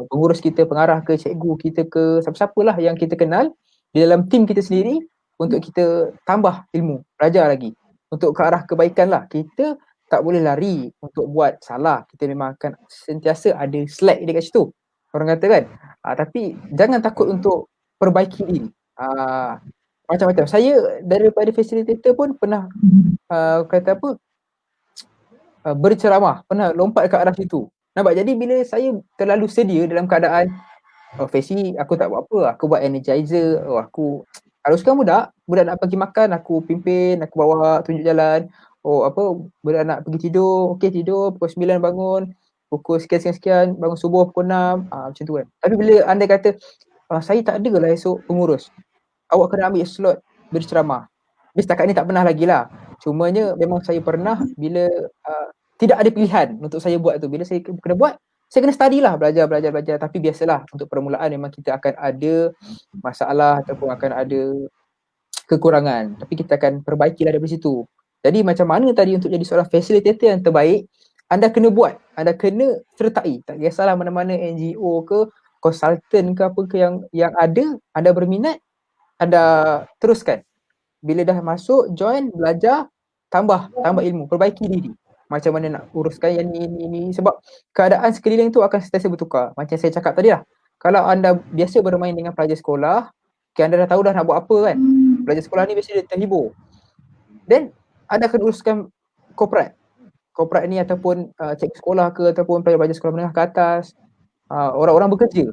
pengurus kita, pengarah ke, cikgu kita ke, siapa-siapalah yang kita kenal di dalam tim kita sendiri untuk kita tambah ilmu, belajar lagi untuk ke arah kebaikan lah. Kita tak boleh lari untuk buat salah. Kita memang akan sentiasa ada slack dekat situ, orang kata kan. Tapi jangan takut untuk perbaiki diri. Macam-macam. Saya daripada facilitator pun pernah berceramah, pernah lompat ke arah situ. Nampak? Jadi bila saya terlalu sedia dalam keadaan Faci aku tak buat apa, aku buat energizer, kalau sekarang budak nak pergi makan, aku pimpin, aku bawa tunjuk jalan. Budak nak pergi tidur, okey tidur, pukul 9 bangun, pukul sekian bangun subuh pukul 6, macam tu kan. Tapi bila anda kata, saya tak ada lah esok pengurus, awak kena ambil slot berceramah. Tapi setakat ni tak pernah lagi lah. Cumanya memang saya pernah bila tidak ada pilihan untuk saya buat tu. Bila saya kena buat, saya kena study lah, belajar. Tapi biasalah untuk permulaan memang kita akan ada masalah ataupun akan ada kekurangan. Tapi kita akan perbaikilah dari situ. Jadi macam mana tadi untuk jadi seorang facilitator yang terbaik, anda kena buat. Anda kena sertai. Tak kisahlah mana-mana NGO ke, konsultan ke apa ke yang ada, anda berminat, anda teruskan. Bila dah masuk, join, belajar, tambah ilmu, perbaiki diri. Macam mana nak uruskan yang ini. Sebab keadaan sekeliling tu akan sentiasa bertukar. Macam saya cakap tadi lah. Kalau anda biasa bermain dengan pelajar sekolah, anda dah tahu dah nak buat apa kan. Pelajar sekolah ni biasa dia terhibur. Then, anda akan uruskan korporat. Korporat ni ataupun cikgu sekolah ke, ataupun pelajar sekolah menengah ke atas, orang-orang bekerja.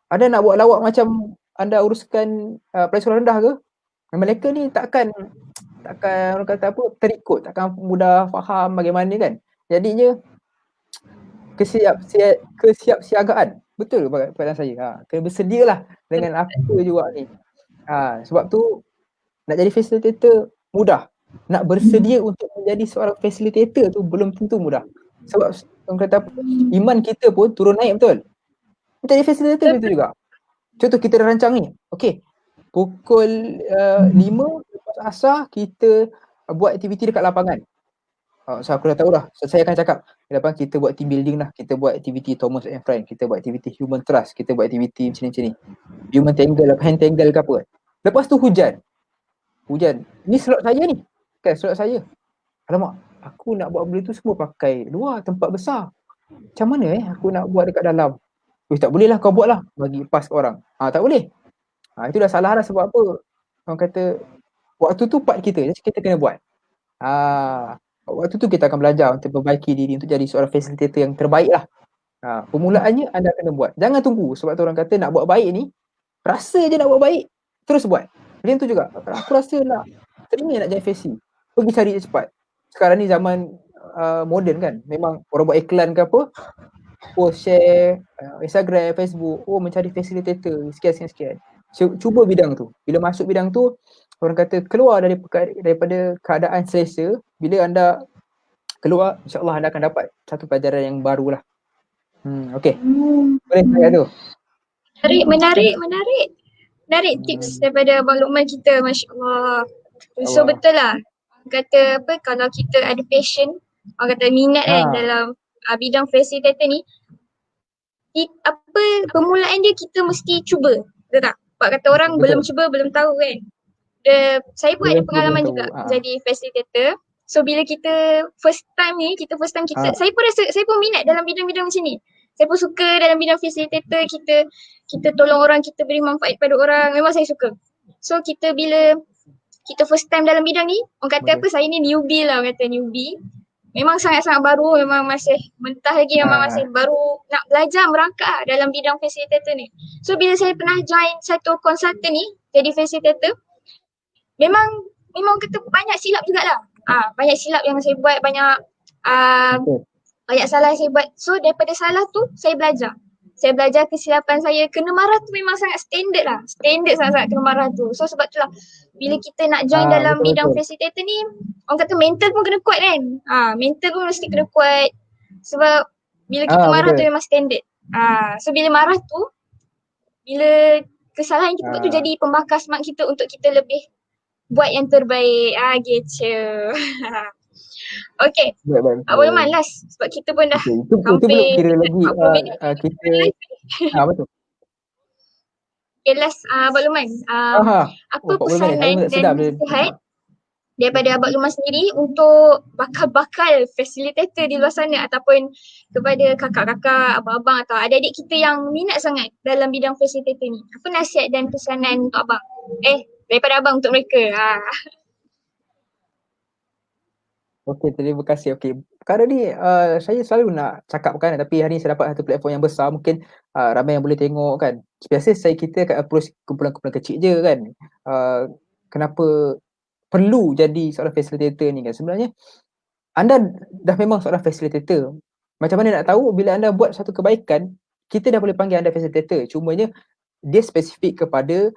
Anda nak buat lawak macam anda uruskan pelajar sekolah rendah ke, mereka ni takkan orang kata apa, terikut, takkan mudah faham bagaimana kan. Jadinya kesiapsiagaan. Betul perkataan saya. Kena bersedialah dengan apa juga ni. Sebab tu nak jadi facilitator mudah. Nak bersedia untuk menjadi seorang facilitator tu belum tentu mudah. Sebab orang kata apa, iman kita pun turun naik betul. Menjadi facilitator betul juga. Contoh kita dah rancang ni. Okey. Pukul 5 lepas asar kita buat aktiviti dekat lapangan. So aku dah tahu dah. So saya akan cakap lepas kita buat team building lah. Kita buat aktiviti Thomas and Friend. Kita buat aktiviti human trust. Kita buat aktiviti macam ni. Human tangle, hand tangle ke apa. Lepas tu hujan. Ni slot saya ni. Kan slot saya. Alamak, aku nak buat benda tu semua pakai luar tempat besar. Macam mana aku nak buat dekat dalam? Tak boleh lah, kau buat lah. Bagi pas orang. Tak boleh. Itu dah salah lah. Sebab apa? Orang kata waktu tu part kita. Jadi kita kena buat. Waktu tu kita akan belajar untuk perbaiki diri untuk jadi seorang facilitator yang terbaik lah. Permulaannya anda kena buat. Jangan tunggu. Sebab tu orang kata nak buat baik ni, rasa je nak buat baik, terus buat. Macam tu juga. Aku rasa teringin nak jadi faci. Pergi cari je cepat. Sekarang ni zaman moden kan. Memang orang buat iklan ke apa, post, share, Instagram, Facebook, mencari facilitator, sekian. Cuba bidang tu. Bila masuk bidang tu, orang kata keluar daripada keadaan selesa. Bila anda keluar, insyaAllah anda akan dapat satu pelajaran yang baru lah. Okay. Boleh saya tu. Menarik tips daripada Abang Luqman kita, Masya Allah. So betul lah. Kata apa, kalau kita ada passion, orang kata minat kan dalam bidang facilitator ni, permulaan dia kita mesti cuba. Betul tak? Sebab kata orang belum cuba, belum tahu kan. Saya pun ada pengalaman juga jadi facilitator. So bila kita first time saya pun minat dalam bidang-bidang macam ni. Saya pun suka dalam bidang facilitator, kita tolong orang, kita beri manfaat pada orang, memang saya suka. So bila kita first time dalam bidang ni, orang kata apa, saya ni newbie lah, orang kata newbie. Memang sangat-sangat baru, memang masih mentah lagi, memang masih baru nak belajar merangkak dalam bidang facilitator ni. So bila saya pernah join satu konsultan ni, jadi facilitator, memang kata banyak silap jugalah. Banyak silap yang saya buat, banyak salah yang saya buat. So daripada salah tu, saya belajar. Saya belajar kesilapan saya. Kena marah tu memang sangat standard lah. Standard sangat-sangat kena marah tu. So sebab tu lah, bila kita nak join dalam bidang facilitator ni, orang kata mental pun kena kuat kan. Mental pun mesti kena kuat. Sebab bila kita marah tu memang standard. So bila marah tu, bila kesalahan yang kita buat tu jadi pembakar semangat kita untuk kita lebih buat yang terbaik. Gitu. Okay. Abang Luqman last. Sebab kita pun dah hampir kira lagi 40 minit. Apa tu? Okay, last Abang Luqman. Apa pesanan dan nasihat daripada Abang Luqman sendiri untuk bakal-bakal facilitator di luar sana, ataupun kepada kakak-kakak, abang-abang atau adik-adik kita yang minat sangat dalam bidang facilitator ni? Apa nasihat dan pesanan untuk abang? Daripada abang untuk mereka. Okey, terima kasih. Okey, perkara ni saya selalu nak cakap kan, tapi hari ni saya dapat satu platform yang besar, mungkin ramai yang boleh tengok kan. Biasa kita akan approach kumpulan-kumpulan kecil je kan. Kenapa perlu jadi seorang facilitator ni kan. Sebenarnya anda dah memang seorang facilitator. Macam mana nak tahu bila anda buat satu kebaikan, kita dah boleh panggil anda facilitator. Cumanya dia spesifik kepada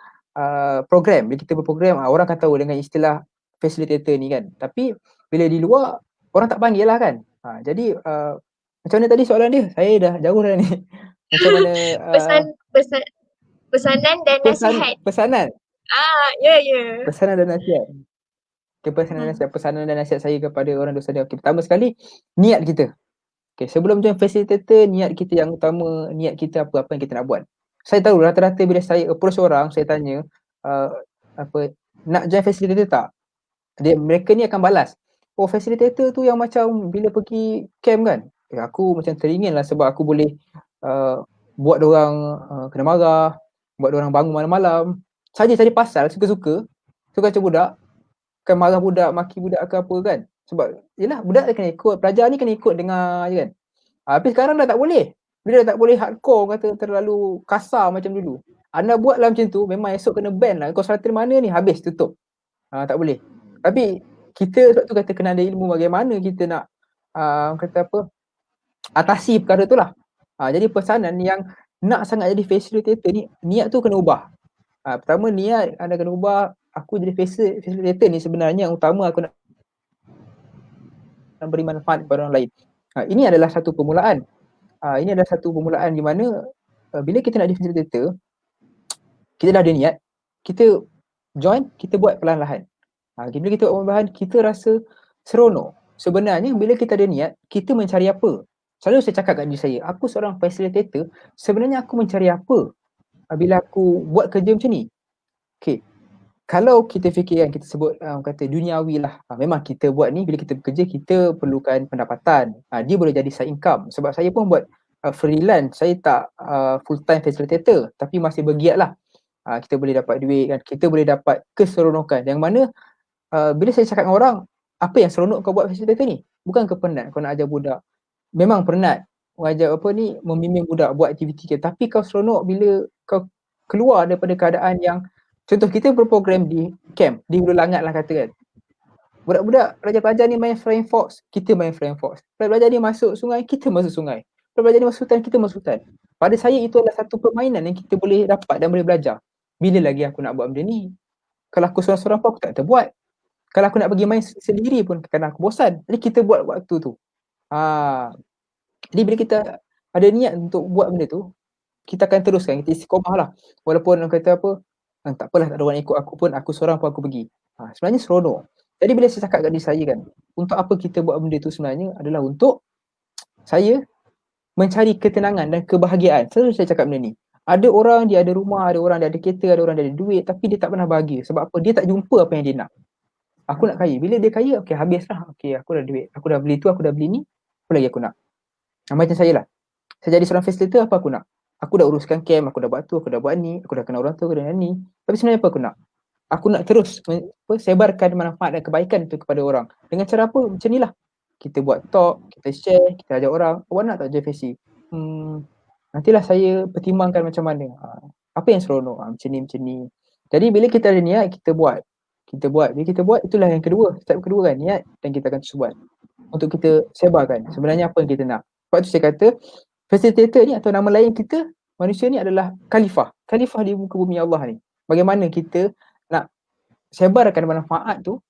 program. Bila kita berprogram, orang akan tahu dengan istilah facilitator ni kan. Tapi bila di luar, orang tak panggil lah kan. Jadi macam mana tadi soalan dia? Saya dah jauh dah ni. Macam mana pesanan dan nasihat. pesanan? Ya. Pesanan dan nasihat. Pesanan dan nasihat saya kepada orang dosa dia. Okay, pertama sekali, niat kita. Okay, sebelum join facilitator, niat kita yang utama, niat kita apa yang kita nak buat. Saya tahu rata-rata bila saya approach orang, saya tanya, nak join facilitator tak? Mereka ni akan balas. Oh, facilitator tu yang macam bila pergi camp kan? Aku macam teringin lah sebab aku boleh buat diorang kena marah, buat diorang bangun malam-malam. Saja cari pasal, suka-suka macam budak, kan marah budak, maki budak ke apa kan. Sebab yelah budak dia kena ikut, pelajar ni kena ikut dengar je kan. Tapi sekarang dah tak boleh. Bila dah tak boleh hardcore kata terlalu kasar macam dulu. Anda buatlah macam tu, memang esok kena ban lah. Kau salah terima mana ni, habis tutup. Tak boleh. Tapi kita sebab tu kata kena ada ilmu bagaimana kita nak atasi perkara tu lah. Jadi pesanan yang nak sangat jadi facilitator ni, niat tu kena ubah. Pertama niat anda kena ubah. Aku jadi facilitator ni sebenarnya yang utama aku nak beri manfaat kepada orang lain. Ini adalah satu permulaan. Ini adalah satu permulaan di mana bila kita nak jadi facilitator, kita dah ada niat, kita join, kita buat perlahan-lahan. Bila kita buat perlahan-lahan, kita rasa seronok. Sebenarnya bila kita ada niat, kita mencari apa? Selalu saya cakap kat diri saya, aku seorang facilitator, sebenarnya aku mencari apa bila aku buat kerja macam ni? Okay. Kalau kita fikirkan, kita sebut kata duniawi lah. Memang kita buat ni, bila kita bekerja, kita perlukan pendapatan. Dia boleh jadi side income. Sebab saya pun buat freelance, saya tak full time facilitator, tapi masih bergiat lah. Kita boleh dapat duit kan, kita boleh dapat keseronokan. Yang mana bila saya cakap dengan orang, apa yang seronok kau buat facilitator ni? Bukan kau penat kau nak ajar budak. Memang penat mengajar membimbing budak buat aktiviti kita. Tapi kau seronok bila kau keluar daripada keadaan yang, contoh kita berprogram di camp, di Hulu Langat lah kata kan. Budak-budak pelajar-pelajar ni main flying fox, kita main flying fox. Pelajar-pelajar ni masuk sungai, kita masuk sungai. Pelajar-pelajar ni masuk hutan, kita masuk hutan. Pada saya itu adalah satu permainan yang kita boleh dapat dan boleh belajar. Bila lagi aku nak buat benda ni? Kalau aku seorang-seorang pun aku tak terbuat. Kalau aku nak pergi main sendiri pun kadang aku bosan. Jadi kita buat waktu tu. Jadi bila kita ada niat untuk buat benda tu, kita akan teruskan, kita istiqomah lah. Walaupun orang kata apa, tak apalah, tak ada orang ikut aku pun, aku seorang pun aku pergi. Sebenarnya seronok. Jadi bila saya cakap kat diri saya kan, untuk apa kita buat benda tu sebenarnya adalah untuk saya mencari ketenangan dan kebahagiaan. Selalu saya cakap benda ni. Ada orang dia ada rumah, ada orang dia ada kereta, ada orang dia ada duit, tapi dia tak pernah bahagia. Sebab apa? Dia tak jumpa apa yang dia nak. Aku nak kaya. Bila dia kaya, okay, habislah. Okay, aku dah duit. Aku dah beli tu, aku dah beli ni. Apa lagi aku nak? Macam saya lah. Saya jadi seorang facilitator, apa aku nak? Aku dah uruskan camp, aku dah buat tu, aku dah buat ni, aku dah kenal orang tu, aku dah ni. Tapi sebenarnya apa aku nak? Aku nak terus sebarkan manfaat dan kebaikan itu kepada orang. Dengan cara apa? Macam ni lah. Kita buat talk, kita share, kita ajak orang. Awak nak tak JFC? Nantilah saya pertimbangkan macam mana. Apa yang seronok? Macam ni. Jadi bila kita ada niat, kita buat. Bila kita buat, itulah yang kedua. Step kedua kan, niat, dan kita akan terus buat. Untuk kita sebarkan sebenarnya apa yang kita nak. Sebab tu saya kata, facilitator ni atau nama lain kita, manusia ni adalah khalifah. Khalifah di muka bumi Allah ni. Bagaimana kita nak sebarkan manfaat tu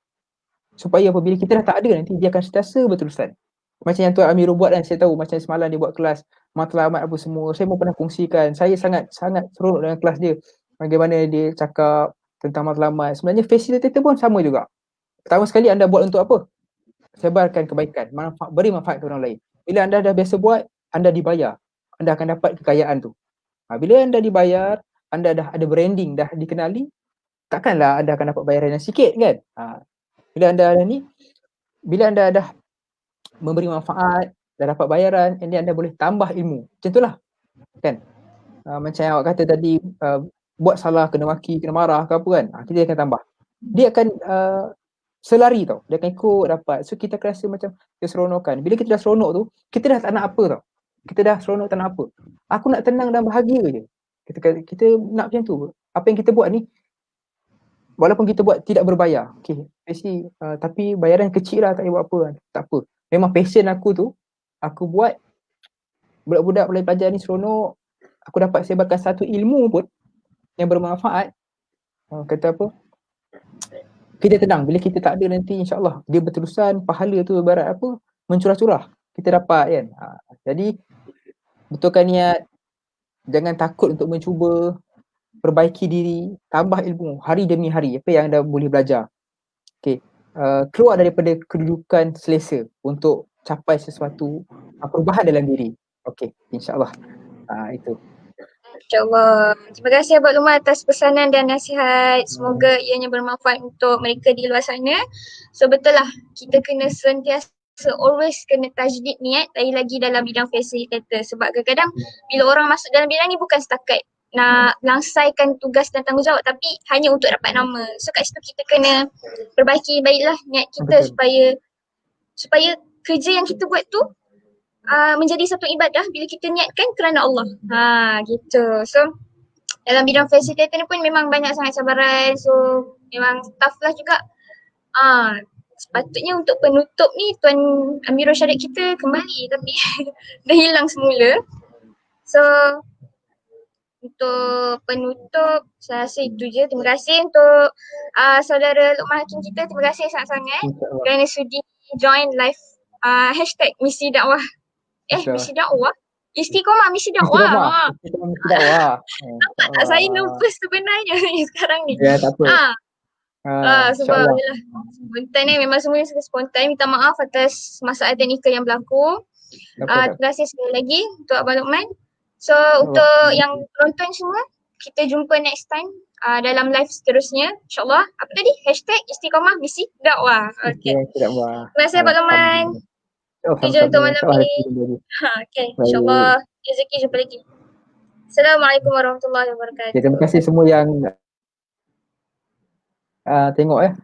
supaya apabila kita dah tak ada nanti, dia akan sentiasa berterusan. Macam yang Tuan Amirul buat kan, saya tahu macam semalam dia buat kelas matlamat apa semua. Saya pun pernah kongsikan, saya sangat seronok dengan kelas dia. Bagaimana dia cakap tentang matlamat. Sebenarnya facilitator pun sama juga. Pertama sekali anda buat untuk apa? Sebarkan kebaikan, beri manfaat kepada orang lain. Bila anda dah biasa buat, anda dibayar. Anda akan dapat kekayaan tu. Bila anda dibayar, anda dah ada branding, dah dikenali, takkanlah anda akan dapat bayaran yang sikit kan? Bila anda ada ni, bila anda dah memberi manfaat, dah dapat bayaran, and then anda boleh tambah ilmu. Macam itulah. Kan? Macam yang awak kata tadi, buat salah, kena maki, kena marah ke apa kan? Kita akan tambah. Dia akan selari tau. Dia akan ikut dapat. So kita akan rasa macam keseronokan. Bila kita dah seronok tu, kita dah tak nak apa tau. Kita dah seronok tak nak apa. Aku nak tenang dan bahagia je. Kita nak macam tu. Apa yang kita buat ni, walaupun kita buat tidak berbayar. Okay. Tapi bayaran kecil lah, tak payah buat apa. Tak apa. Memang passion aku tu, aku buat budak-budak pelajar ni seronok. Aku dapat sebarkan satu ilmu pun yang bermanfaat. Kata apa? Kita tenang. Bila kita tak ada nanti, insyaAllah dia berterusan, pahala tu ibarat apa? Mencurah-curah. Kita dapat kan. Jadi, betulkan niat. Jangan takut untuk mencuba. Perbaiki diri. Tambah ilmu. Hari demi hari. Apa yang anda boleh belajar. Okay. Keluar daripada kedudukan selesa untuk capai sesuatu perubahan dalam diri. Okay. InsyaAllah. Itu. InsyaAllah. Terima kasih Abang Lukman atas pesanan dan nasihat. Semoga ianya bermanfaat untuk mereka di luar sana. So betul lah, kita kena sentiasa always kena tajdid niat lagi dalam bidang facilitator. Sebab kadang-kadang bila orang masuk dalam bidang ni bukan setakat nak langsaikan tugas dan tanggungjawab, tapi hanya untuk dapat nama. So kat situ kita kena perbaiki baiklah niat kita supaya kerja yang kita buat tu menjadi satu ibadah bila kita niatkan kerana Allah. Gitu. So dalam bidang facilitator ni pun memang banyak sangat cabaran. So memang tough lah juga. Sepatutnya untuk penutup ni Tuan Amirul Syariq kita kembali tapi dah hilang semula. So untuk penutup saya rasa itu je. Terima kasih untuk saudara Luqman Hakim kita. Terima kasih sangat-sangat kerana sudi join live hashtag misi dakwah. Misi dakwah? Istiqomah misi dakwah. Istiqomah misi dakwah. Nampak tak saya nervous sebenarnya sekarang ni. Ya tak apa. Sebab yalah, spontan ni memang semuanya suka spontan. Minta maaf atas masalah teknikal yang berlaku. Terima kasih sekali lagi untuk Abang Lukman. So untuk yang penonton semua, kita jumpa next time dalam live seterusnya. InsyaAllah. Apa tadi? Hashtag Istiqomah Misi Dakwah. Okay. Terima kasih Abang Lukman. Kerja untuk malam ni. Okay. InsyaAllah. Rezeki jumpa lagi. Assalamualaikum warahmatullahi wabarakatuh. Terima kasih semua yang tengok